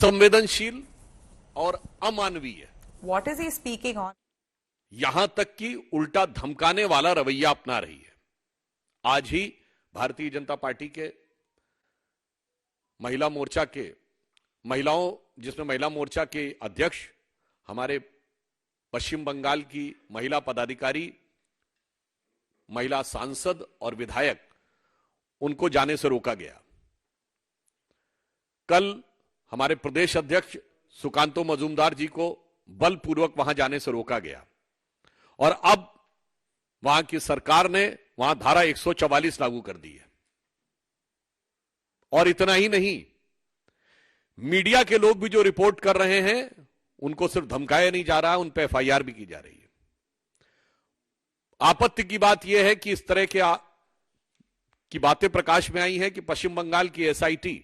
संवेदनशील और अमानवीय। What is he speaking on? यहां तक कि उल्टा धमकाने वाला रवैया अपना रही है। आज ही भारतीय जनता पार्टी के महिला मोर्चा के जिसमें महिला मोर्चा के अध्यक्ष, हमारे पश्चिम बंगाल की महिला पदाधिकारी, महिला सांसद और विधायक, उनको जाने से रोका गया। कल हमारे प्रदेश अध्यक्ष सुकांतो मजूमदार जी को बलपूर्वक वहां जाने से रोका गया और अब वहां की सरकार ने वहां धारा 144 लागू कर दी है। और इतना ही नहीं, मीडिया के लोग भी जो रिपोर्ट कर रहे हैं उनको सिर्फ धमकाया नहीं जा रहा, उन पर एफआईआर भी की जा रही है। आपत्ति की बात यह है कि इस तरह की बातें प्रकाश में आई हैं कि पश्चिम बंगाल की एसआईटी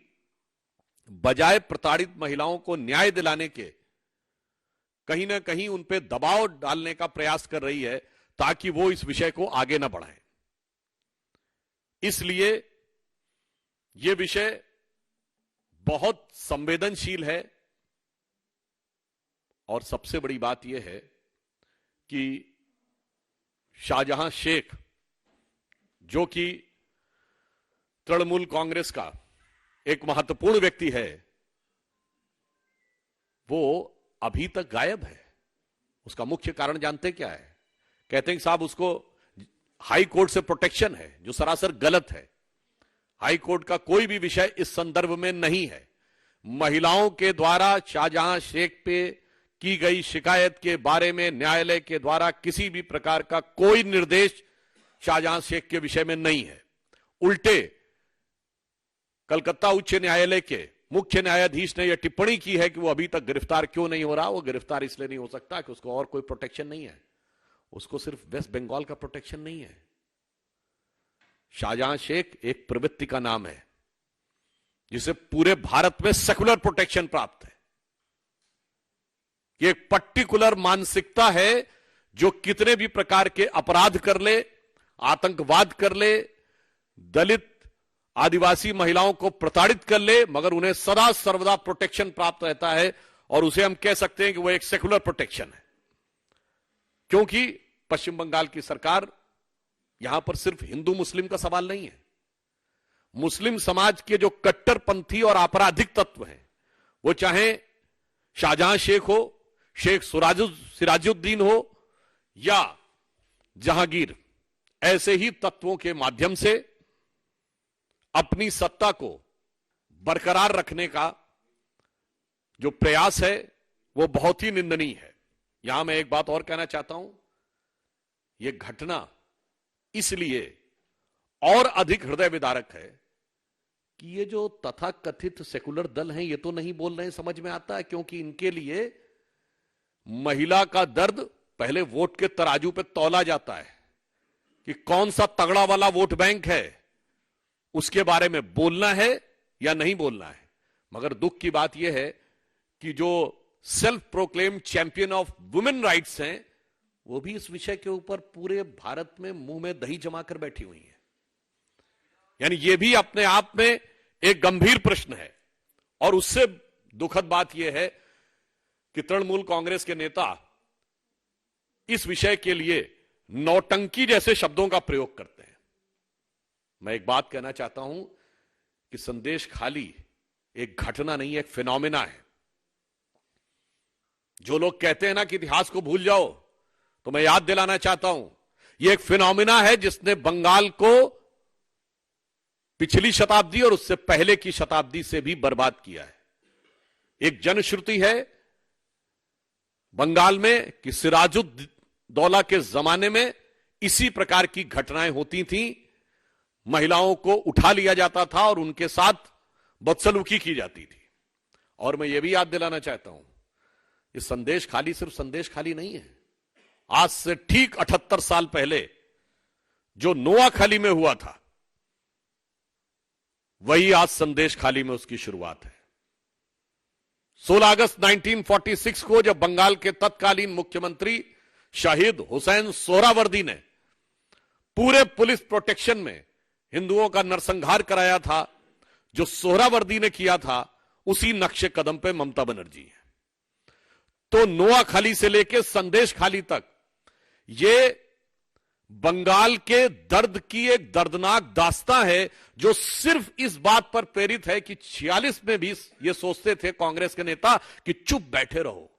बजाय प्रताड़ित महिलाओं को न्याय दिलाने के कहीं ना कहीं उन पे दबाव डालने का प्रयास कर रही है ताकि वो इस विषय को आगे न बढ़ाएं। इसलिए यह विषय बहुत संवेदनशील है और सबसे बड़ी बात यह है कि शाहजहां शेख, जो कि तृणमूल कांग्रेस का एक महत्वपूर्ण व्यक्ति है, वो अभी तक गायब है। उसका मुख्य कारण जानते क्या है? कहते हैं कि साहब उसको हाई कोर्ट से प्रोटेक्शन है, जो सरासर गलत है। हाई कोर्ट का कोई भी विषय इस संदर्भ में नहीं है। महिलाओं के द्वारा शाहजहां शेख पे की गई शिकायत के बारे में न्यायालय के द्वारा किसी भी प्रकार का कोई निर्देश शाहजहां शेख के विषय में नहीं है। उल्टे कलकत्ता उच्च न्यायालय के मुख्य न्यायाधीश ने यह टिप्पणी की है कि वो अभी तक गिरफ्तार क्यों नहीं हो रहा। वो गिरफ्तार इसलिए नहीं हो सकता कि उसको और कोई प्रोटेक्शन नहीं है। उसको सिर्फ वेस्ट बंगाल का प्रोटेक्शन नहीं है। शाहजहां शेख एक प्रवृत्ति का नाम है जिसे पूरे भारत में सेकुलर प्रोटेक्शन प्राप्त है। ये एक पर्टिकुलर मानसिकता है जो कितने भी प्रकार के अपराध कर ले, आतंकवाद कर ले, दलित आदिवासी महिलाओं को प्रताड़ित कर ले, मगर उन्हें सदा सर्वदा प्रोटेक्शन प्राप्त रहता है। और उसे हम कह सकते हैं कि वह एक सेकुलर प्रोटेक्शन है, क्योंकि पश्चिम बंगाल की सरकार, यहां पर सिर्फ हिंदू मुस्लिम का सवाल नहीं है। मुस्लिम समाज के जो कट्टरपंथी और आपराधिक तत्व हैं, वो चाहे शाहजहां शेख हो, शेख सिराजुद्दीन हो या जहांगीर, ऐसे ही तत्वों के माध्यम से अपनी सत्ता को बरकरार रखने का जो प्रयास है वो बहुत ही निंदनीय है। यहां मैं एक बात और कहना चाहता हूं, यह घटना इसलिए और अधिक हृदय विदारक है कि ये जो तथाकथित सेकुलर दल हैं, ये तो नहीं बोल रहे हैं, समझ में आता है, क्योंकि इनके लिए महिला का दर्द पहले वोट के तराजू पे तौला जाता है कि कौन सा तगड़ा वाला वोट बैंक है, उसके बारे में बोलना है या नहीं बोलना है। मगर दुख की बात यह है कि जो self proclaim champion of women rights हैं, वो भी इस विषय के ऊपर पूरे भारत में मुंह में दही जमाकर बैठी हुई है। यानी यह भी अपने आप में एक गंभीर प्रश्न है। और उससे दुखद बात यह है कि तृणमूल कांग्रेस के नेता इस विषय के लिए नौटंकी जैसे शब्दों का प्रयोग करते हैं। मैं एक बात कहना चाहता हूं कि संदेश खाली एक घटना नहीं है, एक फिनोमिना है। जो लोग कहते हैं ना कि इतिहास को भूल जाओ, तो मैं याद दिलाना चाहता हूं, यह एक फिनोमिना है जिसने बंगाल को पिछली शताब्दी और उससे पहले की शताब्दी से भी बर्बाद किया है। एक जनश्रुति है बंगाल में कि सिराजुद्दौला के जमाने में इसी प्रकार की घटनाएं होती थीं। महिलाओं को उठा लिया जाता था और उनके साथ बदसलूकी की जाती थी। और मैं यह भी याद दिलाना चाहता हूं, ये संदेश खाली सिर्फ संदेश खाली नहीं है। आज से ठीक 78 साल पहले जो नोआखाली में हुआ था, वही आज संदेश खाली में उसकी शुरुआत है। 16 अगस्त 1946 को जब बंगाल के तत्कालीन मुख्यमंत्री शहीद हुसैन सोहरावर्दी ने पूरे पुलिस प्रोटेक्शन में हिंदुओं का नरसंहार कराया था, जो सोहरावर्दी ने किया था, उसी नक्शे कदम पे ममता बनर्जी है। तो नोआखाली से लेकर संदेश खाली तक ये बंगाल के दर्द की एक दर्दनाक दास्तां है, जो सिर्फ इस बात पर प्रेरित है कि 46 में भी ये सोचते थे कांग्रेस के नेता कि चुप बैठे रहो,